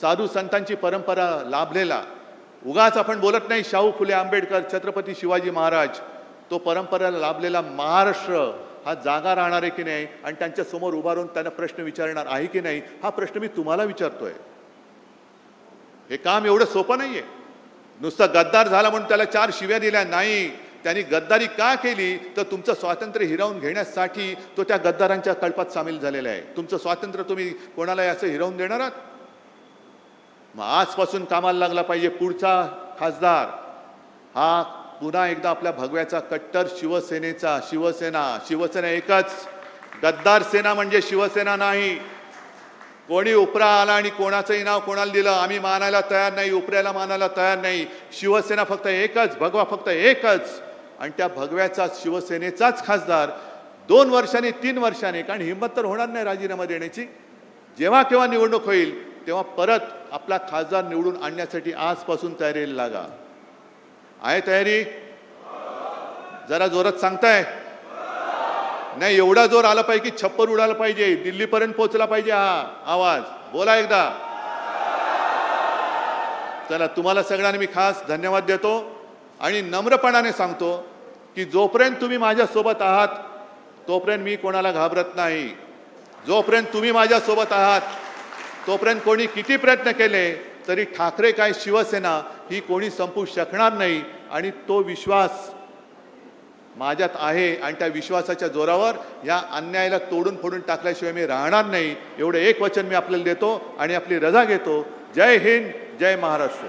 साधू संतांची परंपरा लाभलेला, उगाच आपण बोलत नाही शाहू फुले आंबेडकर, छत्रपती शिवाजी महाराज, तो परंपरेला लाभलेला महाराष्ट्र हा जागा राहणार आहे की नाही आणि त्यांच्या समोर उभा राहून त्यांना प्रश्न विचारणार आहे की नाही, हा प्रश्न मी तुम्हाला विचारतोय. हे काम एवढं सोपं नाहीये. नुसतं गद्दार झाला म्हणून त्याला 4 शिव्या दिल्या नाही. त्यांनी गद्दारी का केली तर तुमचं स्वातंत्र्य हिरावून घेण्यासाठी तो त्या गद्दारांच्या कळपात सामील झालेला आहे. तुमचं स्वातंत्र्य तुम्ही कोणाला असं हिरावून देणार आहात? मग आजपासून कामाला लागला पाहिजे. पुढचा खासदार हा पुन्हा एकदा आपल्या भगव्याचा कट्टर शिवसेना एकच. गद्दार सेना म्हणजे शिवसेना नाही. कोणी उपरा आला आणि कोणाचंही नाव कोणाला दिलं आम्ही मानायला तयार नाही, उपऱ्याला मानायला तयार नाही. शिवसेना फक्त एकच, भगवा फक्त एकच. आणि त्या भगव्याचा शिवसेनेचाच खासदार 2 वर्षांनी 3 वर्षांनी, कारण हिंमत तर होणार नाही राजीनामा देण्याची, जेव्हा केव्हा निवडणूक होईल तेव्हा परत आपला खासदार निवडून आणण्यासाठी आजपासून तयारीला लागा. आहे तयारी? जरा जोरात सांगताय? नाही, एवढा जोर आला पाहिजे की छप्पर उडाला पाहिजे, दिल्लीपर्यंत पोहोचला पाहिजे हा आवाज. बोला एकदा. चला, तुम्हाला सगळ्यांना मी खास धन्यवाद देतो आणि नम्रपणाने सांगतो की जोपर्यंत तुम्ही माझ्यासोबत आहात तोपर्यंत मी कोणाला घाबरत नाही. जोपर्यंत तुम्ही माझ्यासोबत आहात तोपर्यंत कोणी किती प्रयत्न केले तरी ठाकरे काय शिवसेना ही कोणी संपू शकणार नाही. आणि तो विश्वास माझ्यात आहे आणि त्या विश्वासाच्या जोरावर या अन्यायाला तोडून फोडून टाकल्याशिवाय मी राहणार नाही. एवढं एक वचन मी आपल्याला देतो आणि आपली रजा घेतो. जय हिंद, जय महाराष्ट्र.